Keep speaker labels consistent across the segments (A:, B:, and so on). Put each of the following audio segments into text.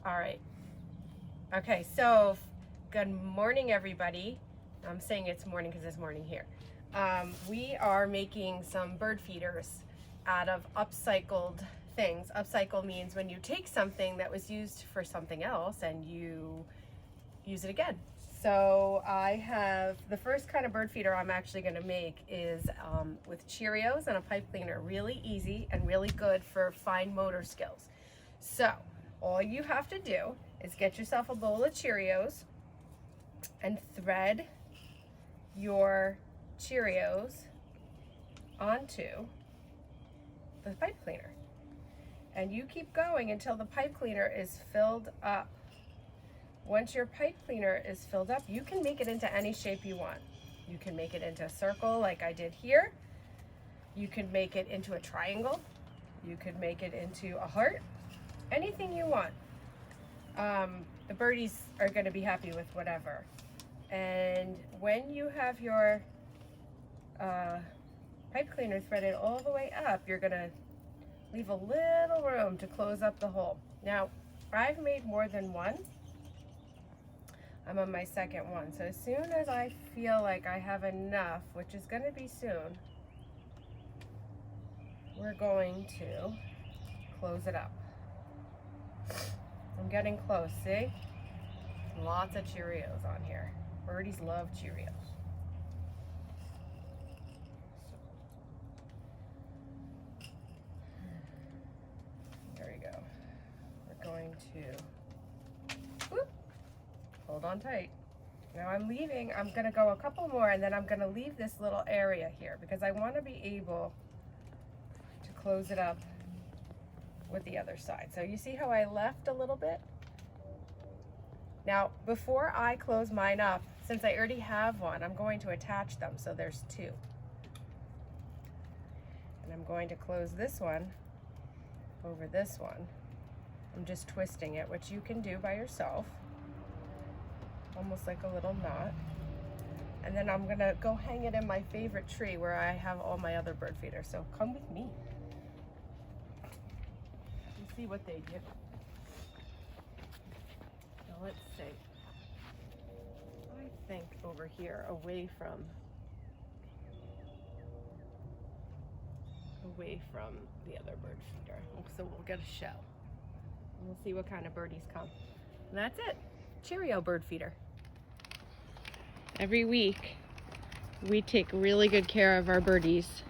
A: All right. Okay, so good morning, everybody. I'm saying it's morning because it's morning here. We are making some bird feeders out of upcycled things. Upcycle means when you take something that was used for something else and you use it again. So I have the first kind of bird feeder I'm actually going to make is with Cheerios and a pipe cleaner. Really easy and really good for fine motor skills. So all you have to do is get yourself a bowl of Cheerios and thread your Cheerios onto the pipe cleaner. And you keep going until the pipe cleaner is filled up. Once your pipe cleaner is filled up, you can make it into any shape you want. You can make it into a circle like I did here. You can make it into a triangle. You could make it into a heart. Anything you want. The birdies are going to be happy with whatever. And when you have your pipe cleaner threaded all the way up, you're going to leave a little room to close up the hole. Now, I've made more than one. I'm on my second one. So as soon as I feel like I have enough, which is going to be soon, we're going to close it up. I'm getting close, see? Lots of Cheerios on here. Birdies love Cheerios. There we go. We're going to, whoop, hold on tight. Now I'm gonna go a couple more and then I'm gonna leave this little area here because I wanna be able to close it up with the other side. So you see how I left a little bit? Now, before I close mine up, since I already have one, I'm going to attach them, so there's two. And I'm going to close this one over this one. I'm just twisting it, which you can do by yourself. Almost like a little knot. And then I'm gonna go hang it in my favorite tree where I have all my other bird feeders. So come with me. You see what they do. Now let's see. I think over here, away from the other bird feeder. So we'll get a show. And we'll see what kind of birdies come. And that's it. Cheerio bird feeder. Every week we take really good care of our birdies.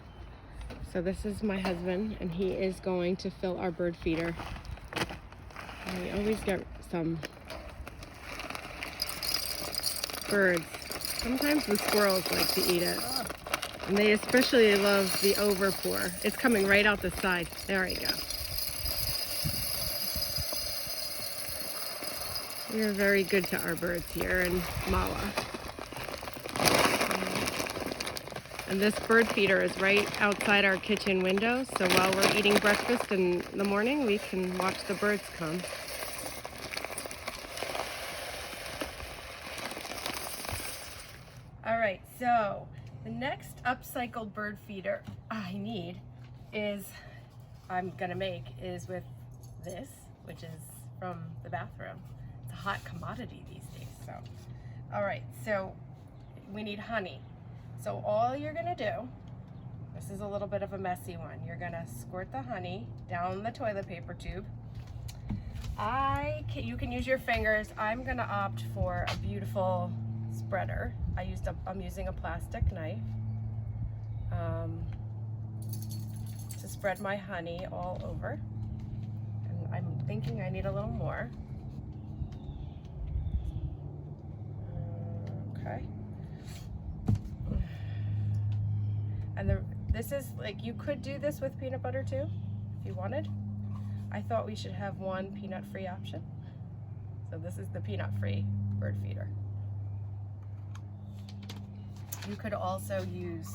A: So this is my husband and he is going to fill our bird feeder. And we always get some birds. Sometimes the squirrels like to eat it. And they especially love the overpour. It's coming right out the side. There we go. We are very good to our birds here in Mala. And this bird feeder is right outside our kitchen window, so while we're eating breakfast in the morning, we can watch the birds come. All right, so the next upcycled bird feeder I need I'm gonna make is with this, which is from the bathroom. It's a hot commodity these days, so. All right, so we need honey. So all you're gonna do, this is a little bit of a messy one, you're gonna squirt the honey down the toilet paper tube. You can use your fingers. I'm gonna opt for a beautiful spreader. I'm using a plastic knife to spread my honey all over. And I'm thinking I need a little more. Okay. And this is like, you could do this with peanut butter too, if you wanted. I thought we should have one peanut-free option. So this is the peanut-free bird feeder. You could also use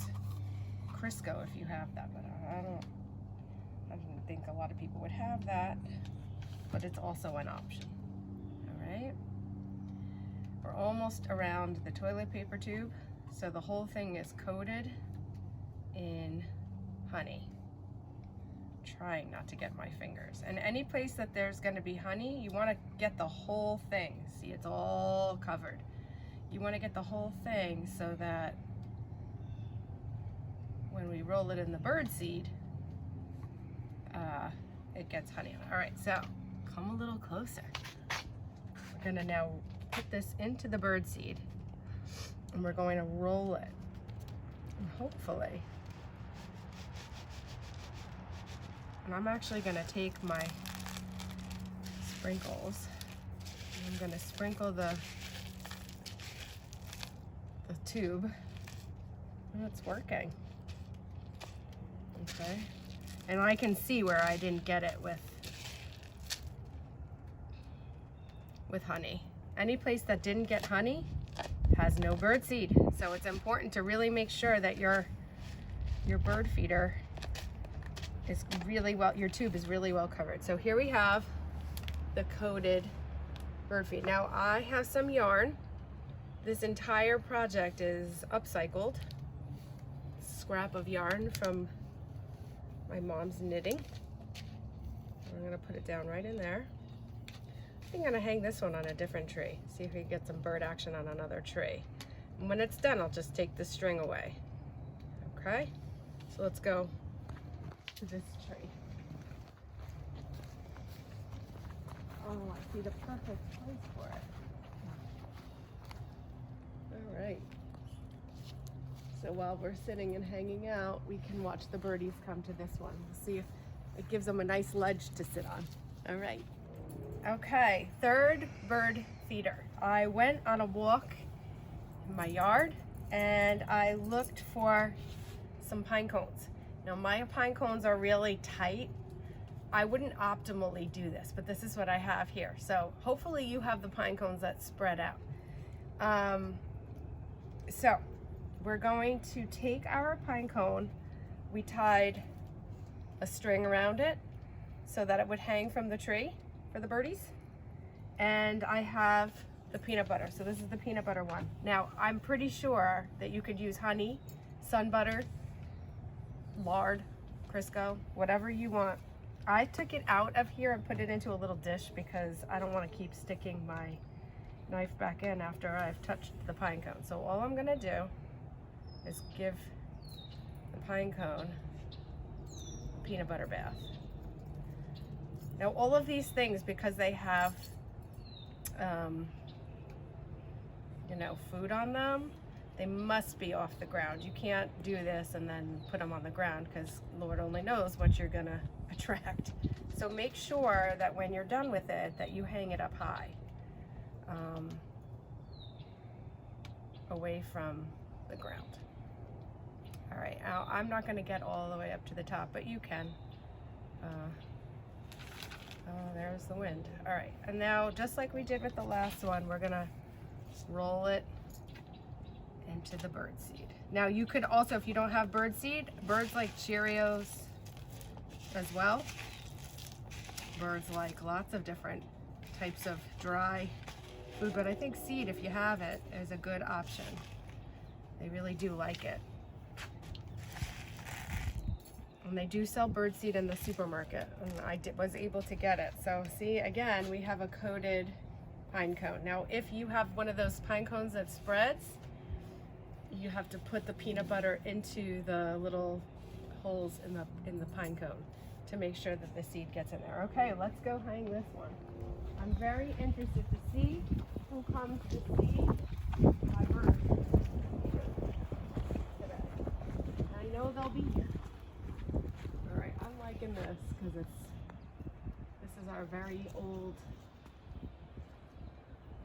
A: Crisco if you have that, but I don't think a lot of people would have that, but it's also an option. All right. We're almost around the toilet paper tube, so the whole thing is coated in honey. trying not to get my fingers. And any place that there's going to be honey, you want to get the whole thing. See, it's all covered. You want to get the whole thing so that when we roll it in the bird seed, it gets honey on it. All right, so come a little closer. We're going to now put this into the bird seed, and we're going to roll it. And hopefully, and I'm actually going to take my sprinkles, and I'm going to sprinkle the tube, and it's working. Okay, and I can see where I didn't get it with honey. Any place that didn't get honey has no bird seed, so it's important to really make sure that your bird feeder is really well, your tube is really well covered. So here we have the coated bird feed. Now I have some yarn. This entire project is upcycled scrap of yarn from my mom's knitting. I'm gonna put it down right in there. I think I'm gonna hang this one on a different tree. See if we can get some bird action on another tree. And when it's done, I'll just take the string away. Okay, so let's go to this tree. Oh, I see the perfect place for it. All right. So while we're sitting and hanging out, we can watch the birdies come to this one. See if it gives them a nice ledge to sit on. All right. Okay, third bird feeder. I went on a walk in my yard and I looked for some pine cones. Now my pine cones are really tight. I wouldn't optimally do this, but this is what I have here. So hopefully you have the pine cones that spread out. So we're going to take our pine cone. We tied a string around it so that it would hang from the tree for the birdies. And I have the peanut butter. So this is the peanut butter one. Now I'm pretty sure that you could use honey, sun butter, lard, Crisco, whatever you want. I took it out of here and put it into a little dish because I don't want to keep sticking my knife back in after I've touched the pine cone. So all I'm gonna do is give the pine cone a peanut butter bath. Now all of these things, because they have food on them, they must be off the ground. You can't do this and then put them on the ground because Lord only knows what you're gonna attract. So make sure that when you're done with it that you hang it up high, away from the ground. All right, now I'm not gonna get all the way up to the top, but you can. Oh, there's the wind. All right, and now just like we did with the last one, we're gonna roll it into the bird seed. Now you could also, if you don't have bird seed, birds like Cheerios as well. Birds like lots of different types of dry food, but I think seed, if you have it, is a good option. They really do like it. And they do sell bird seed in the supermarket, and I was able to get it. So see, again, we have a coated pine cone. Now, if you have one of those pine cones that spreads, you have to put the peanut butter into the little holes in the pine cone to make sure that the seed gets in there. Okay, let's go hang this one. I'm very interested to see who comes to see my bird today. I know they'll be here. All right, I'm liking this because this is our very old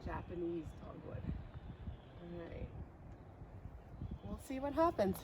A: Japanese dogwood. All right, we'll see what happens.